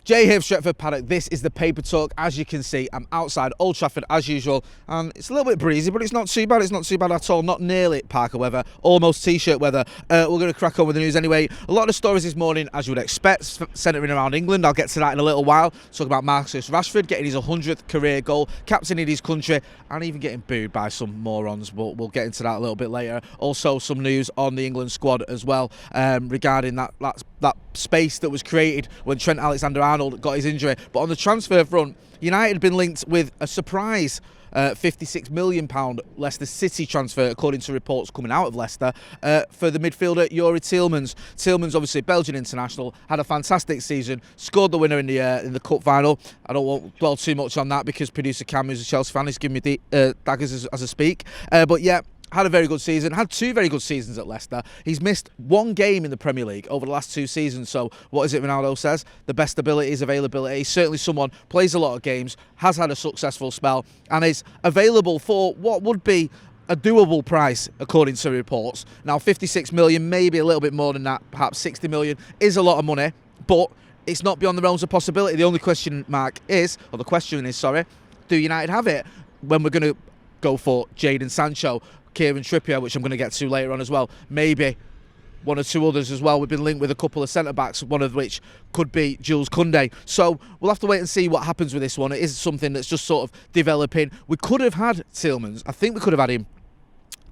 Jay here, Stretford, Paddock. This is the Paper Talk. As you can see, I'm outside Old Trafford as usual, and it's a little bit breezy, but it's not too bad. It's not too bad at all. Not nearly Parker weather, almost T-shirt weather. We're going to crack on with the news anyway. A lot of stories this morning, as you would expect, centering around England. I'll get to that in a little while. Talk about Marcus Rashford getting his 100th career goal, captaining his country, and even getting booed by some morons. But we'll get into that a little bit later. Also, some news on the England squad as well, regarding that space that was created when Trent Alexander-Arnold got his injury. But on the transfer front, United have been linked with a surprise £56 million Leicester City transfer, according to reports coming out of Leicester, for the midfielder Youri Tielemans. Tielemans, obviously Belgian international, had a fantastic season, scored the winner in the cup final. I don't want to dwell too much on that because producer Cam, who's a Chelsea fan, is giving me the daggers as I speak. But yeah, had a very good season, had two very good seasons at Leicester. He's missed one game in the Premier League over the last two seasons. So what is it Ronaldo says? The best ability is availability. He's certainly someone, plays a lot of games, has had a successful spell, and is available for what would be a doable price, according to reports. Now, 56 million, maybe a little bit more than that, perhaps 60 million, is a lot of money, but it's not beyond the realms of possibility. The only question is, do United have it when we're going to go for Jadon Sancho, Kieran Trippier, which I'm going to get to later on as well, maybe one or two others as well. We've been linked with a couple of centre-backs, one of which could be Jules Koundé. So we'll have to wait and see what happens with this one. It is something that's just sort of developing. We could have had Tielemans. I think we could have had him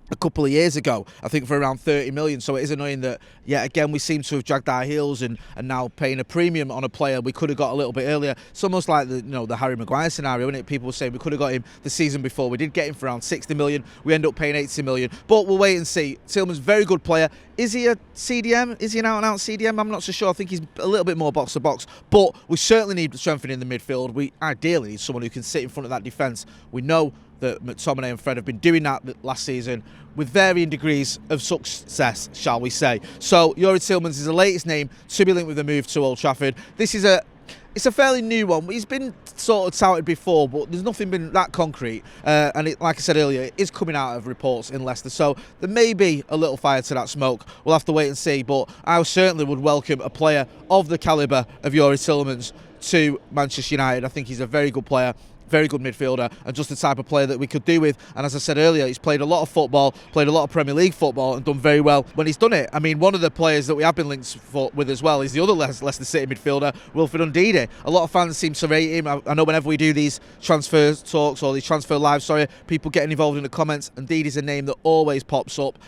a couple of years ago, I think for around 30 million. So it is annoying that, yeah, again, we seem to have dragged our heels and now paying a premium on a player we could have got a little bit earlier. It's almost like the Harry Maguire scenario, isn't it? People were saying we could have got him the season before. We did get him for around 60 million. We end up paying 80 million. But we'll wait and see. Tielemans, very good player. Is he a CDM? Is he an out-and-out CDM? I'm not so sure. I think he's a little bit more box-to-box. But we certainly need strengthening in the midfield. We ideally need someone who can sit in front of that defence. We know that McTominay and Fred have been doing that last season with varying degrees of success, shall we say. So Youri Tielemans is the latest name to be linked with the move to Old Trafford. It's a fairly new one. He's been sort of touted before, but there's nothing been that concrete. And like I said earlier, it is coming out of reports in Leicester. So there may be a little fire to that smoke. We'll have to wait and see. But I certainly would welcome a player of the calibre of Youri Tielemans to Manchester United. I think he's a very good player, very good midfielder, and just the type of player that we could do with. And as I said earlier, he's played a lot of football, played a lot of Premier League football, and done very well when he's done it. I mean, one of the players that we have been linked with as well is the other Leicester City midfielder, Wilfred Ndidi. A lot of fans seem to rate him. I know whenever we do these transfer talks or these transfer lives, people getting involved in the comments. Ndidi's a name that always pops up.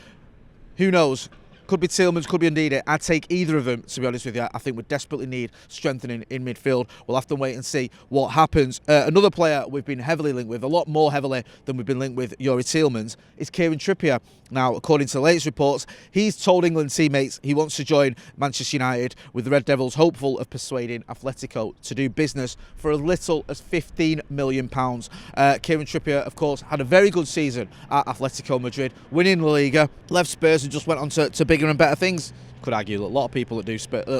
Who knows? Could be Tielemans, could be Ndidi. I'd take either of them, to be honest with you. I think we desperately need strengthening in midfield. We'll have to wait and see what happens. Another player we've been heavily linked with, a lot more heavily than we've been linked with Youri Tielemans, is Kieran Trippier. Now, according to the latest reports, he's told England teammates he wants to join Manchester United, with the Red Devils hopeful of persuading Atletico to do business for as little as £15 million. Kieran Trippier, of course, had a very good season at Atletico Madrid, winning La Liga, left Spurs and just went on to bigger and better things. Could argue that a lot of people that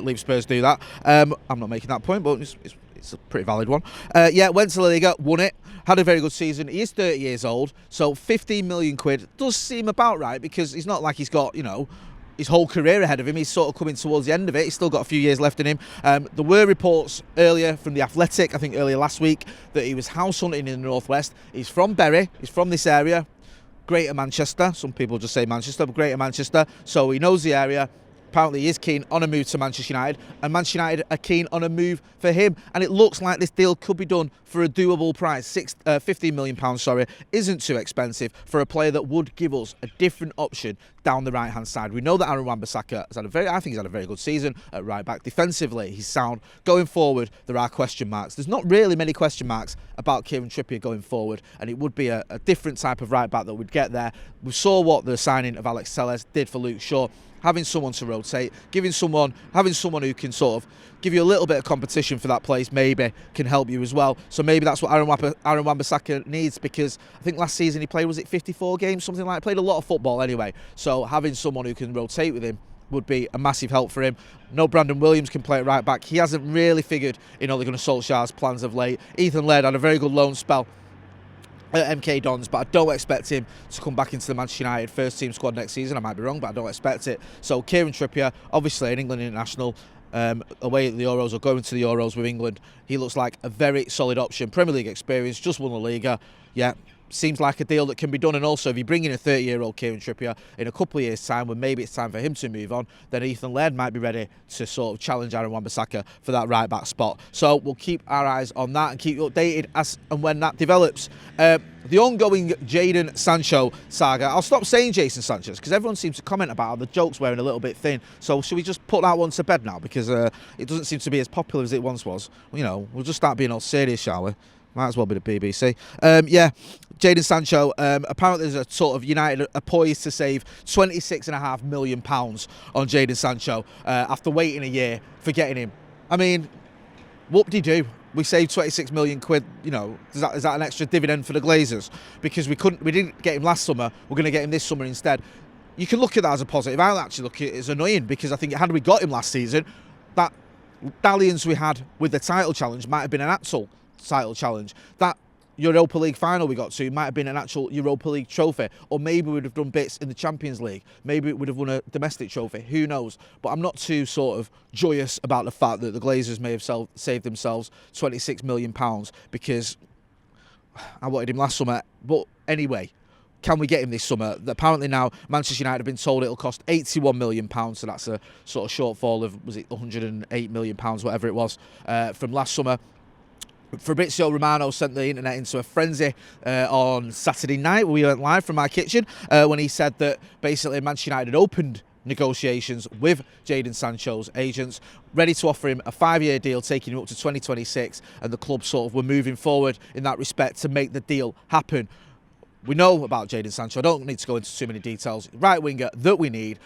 leave Spurs do that. I'm not making that point, but it's a pretty valid one. Went to La Liga, won it, had a very good season. He is 30 years old, so 15 million quid does seem about right, because he's not like he's got, his whole career ahead of him. He's sort of coming towards the end of it. He's still got a few years left in him. There were reports earlier from The Athletic, I think earlier last week, that he was house hunting in the Northwest. He's from Bury, he's from this area, Greater Manchester. Some people just say Manchester, but Greater Manchester. So he knows the area. Apparently he is keen on a move to Manchester United, and Manchester United are keen on a move for him. And it looks like this deal could be done for a doable price. £15 million, isn't too expensive for a player that would give us a different option down the right-hand side. We know that Aaron Wan-Bissaka has had a very good season at right back. Defensively, he's sound. Going forward, there are question marks. There's not really many question marks about Kieran Trippier going forward, and it would be a different type of right back that would get there. We saw what the signing of Alex Telles did for Luke Shaw. Having someone to rotate, having someone who can sort of give you a little bit of competition for that place, maybe can help you as well. So maybe that's what Aaron Wan-Bissaka needs, because I think last season he played, was it 54 games, something like that? Played a lot of football anyway. So having someone who can rotate with him would be a massive help for him. No, Brandon Williams can play at right back. He hasn't really figured in Ole Gunnar Solskjaer's plans of late. Ethan Laird had a very good loan spell at MK Dons, but I don't expect him to come back into the Manchester United first team squad next season. I might be wrong, but I don't expect it. So Kieran Trippier, obviously an England international, away at the Euros or going to the Euros with England. He looks like a very solid option. Premier League experience, just won the Liga. Yeah, seems like a deal that can be done. And also, if you bring in a 30-year-old Kieran Trippier in a couple of years' time, when maybe it's time for him to move on, then Ethan Laird might be ready to sort of challenge Aaron Wan-Bissaka for that right-back spot. So we'll keep our eyes on that and keep you updated as and when that develops. The ongoing Jadon Sancho saga. I'll stop saying Jason Sanchez because everyone seems to comment about how the joke's wearing a little bit thin. So should we just put that one to bed now? Because it doesn't seem to be as popular as it once was. You know, we'll just start being all serious, shall we? Might as well be the BBC. Yeah, Jadon Sancho, apparently there's a sort of United are poised to save £26.5 million on Jadon Sancho after waiting a year for getting him. I mean, whoop-de-doo. We saved 26 million quid, you know, is that an extra dividend for the Glazers? Because we didn't get him last summer, we're going to get him this summer instead. You can look at that as a positive. I'll actually look at it as annoying because I think had we got him last season, that dalliance we had with the title challenge might have been an actual title challenge. That Europa League final we got to might have been an actual Europa League trophy, or maybe we'd have done bits in the Champions League. Maybe it would have won a domestic trophy. Who knows? But I'm not too sort of joyous about the fact that the Glazers may have saved themselves £26 million because I wanted him last summer. But anyway, can we get him this summer? Apparently now Manchester United have been told it'll cost £81 million, so that's a sort of shortfall of, was it £108 million, whatever it was, from last summer. Fabrizio Romano sent the internet into a frenzy on Saturday night. We went live from my kitchen when he said that basically Manchester United had opened negotiations with Jadon Sancho's agents, ready to offer him a 5-year deal, taking him up to 2026, and the club sort of were moving forward in that respect to make the deal happen. We know about Jadon Sancho. I don't need to go into too many details. Right winger that we need.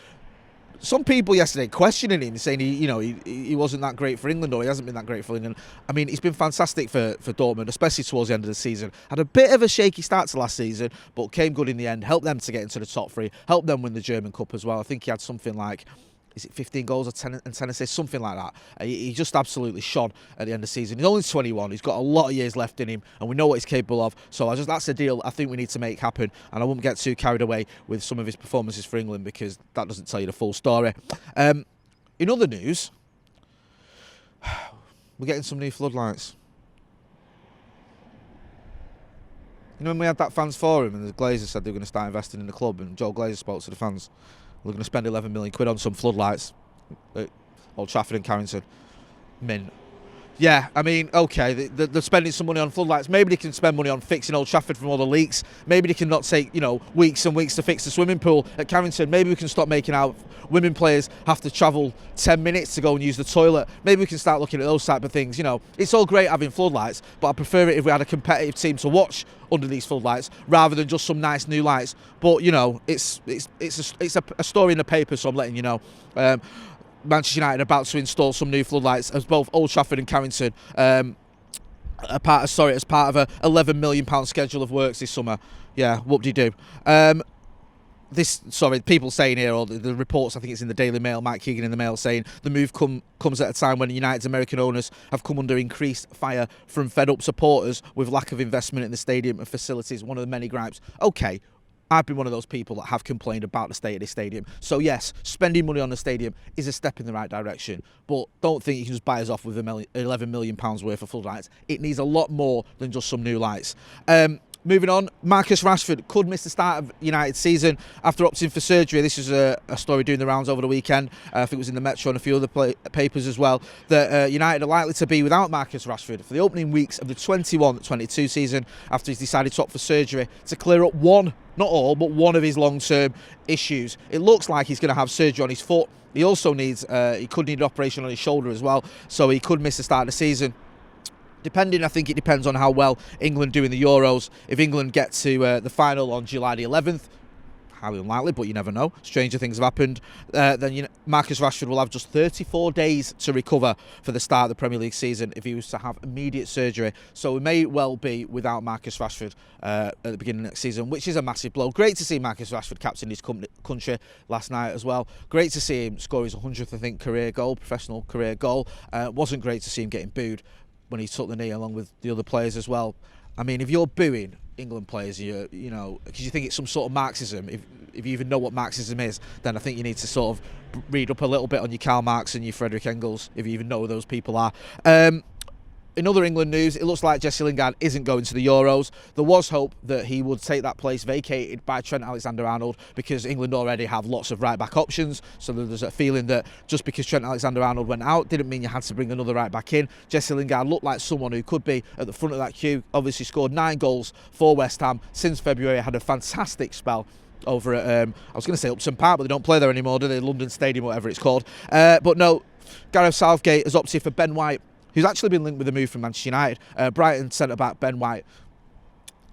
Some people yesterday questioning him, saying he wasn't that great for England, or he hasn't been that great for England. I mean, he's been fantastic for Dortmund, especially towards the end of the season. Had a bit of a shaky start to last season, but came good in the end. Helped them to get into the top 3. Helped them win the German Cup as well. I think he had something like, is it 15 goals or 10 assists, something like that. He just absolutely shone at the end of the season. He's only 21. He's got a lot of years left in him, and we know what he's capable of. So that's a deal I think we need to make happen. And I won't get too carried away with some of his performances for England because that doesn't tell you the full story. In other news, we're getting some new floodlights. You know when we had that fans forum and the Glazers said they were going to start investing in the club, and Joe Glazer spoke to the fans. We're going to spend 11 million quid on some floodlights at Old Trafford and Carrington. Mint. Yeah, I mean, okay, they're spending some money on floodlights. Maybe they can spend money on fixing Old Trafford from all the leaks. Maybe they can not take, weeks and weeks to fix the swimming pool at Carrington. Maybe we can stop making our women players have to travel 10 minutes to go and use the toilet. Maybe we can start looking at those type of things. It's all great having floodlights, but I prefer it if we had a competitive team to watch under these floodlights rather than just some nice new lights. But it's a story in the paper, so I'm letting you know. Manchester United are about to install some new floodlights as both Old Trafford and Carrington as part of a £11 million schedule of works this summer. Yeah, whoop-de-doo. People saying here, or the reports, I think it's in the Daily Mail, Mike Keegan in the Mail, saying the move comes at a time when United's American owners have come under increased fire from fed-up supporters with lack of investment in the stadium and facilities, one of the many gripes. Okay, I've been one of those people that have complained about the state of this stadium. So yes, spending money on the stadium is a step in the right direction, but don't think you can just buy us off with £11 million worth of floodlights. It needs a lot more than just some new lights. Moving on, Marcus Rashford could miss the start of United's season after opting for surgery. This is a story doing the rounds over the weekend. I think it was in the Metro and a few other papers as well, that United are likely to be without Marcus Rashford for the opening weeks of the 21-22 season after he's decided to opt for surgery to clear up one, not all, but one of his long-term issues. It looks like he's going to have surgery on his foot. He also he could need an operation on his shoulder as well, so he could miss the start of the season. I think it depends on how well England do in the Euros. If England get to the final on July the 11th, highly unlikely, but you never know, stranger things have happened, then Marcus Rashford will have just 34 days to recover for the start of the Premier League season if he was to have immediate surgery. So we may well be without Marcus Rashford at the beginning of next season, which is a massive blow. Great to see Marcus Rashford captain his country last night as well. Great to see him score his 100th, I think, professional career goal. Wasn't great to see him getting booed when he took the knee along with the other players as well. I mean, if you're booing England players, because you think it's some sort of Marxism, if you even know what Marxism is, then I think you need to sort of read up a little bit on your Karl Marx and your Friedrich Engels, if you even know who those people are. In other England news, it looks like Jesse Lingard isn't going to the Euros. There was hope that he would take that place vacated by Trent Alexander-Arnold, because England already have lots of right-back options. So there's a feeling that just because Trent Alexander-Arnold went out didn't mean you had to bring another right-back in. Jesse Lingard looked like someone who could be at the front of that queue. Obviously scored 9 goals for West Ham since February. Had a fantastic spell over at, I was going to say Upton Park, but they don't play there anymore, do they? London Stadium, whatever it's called. But no, Gareth Southgate has opted for Ben White, who's actually been linked with a move from Manchester United. Brighton centre-back Ben White.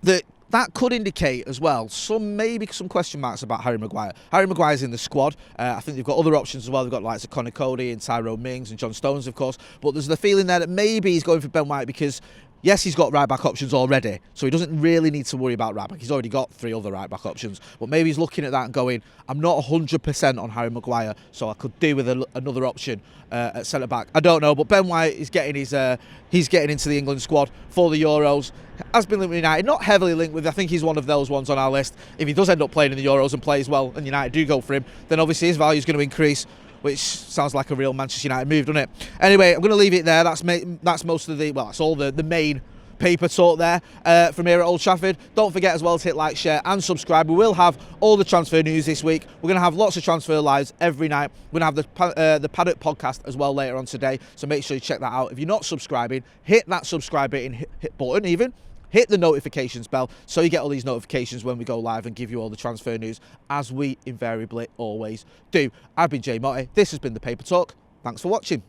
That could indicate as well maybe some question marks about Harry Maguire. Harry Maguire's in the squad. I think they've got other options as well. They've got likes of Connor Cody and Tyrone Mings and John Stones, of course. But there's the feeling there that maybe he's going for Ben White because, yes, he's got right-back options already, so he doesn't really need to worry about right-back. He's already got 3 other right-back options. But maybe he's looking at that and going, I'm not 100% on Harry Maguire, so I could do with another option at centre-back. I don't know, but Ben White is getting he's getting into the England squad for the Euros. Has been linked with United, not heavily linked with. I think he's one of those ones on our list. If he does end up playing in the Euros and plays well, and United do go for him, then obviously his value is going to increase, which sounds like a real Manchester United move, doesn't it? Anyway, I'm going to leave it there. That's most of that's all the main paper talk there from here at Old Trafford. Don't forget as well to hit like, share and subscribe. We will have all the transfer news this week. We're going to have lots of transfer lives every night. We're going to have the Paddock podcast as well later on today, so make sure you check that out. If you're not subscribing, hit that subscribe button, hit button even. Hit the notifications bell so you get all these notifications when we go live and give you all the transfer news, as we invariably always do. I've been Jay Motty. This has been the Paper Talk. Thanks for watching.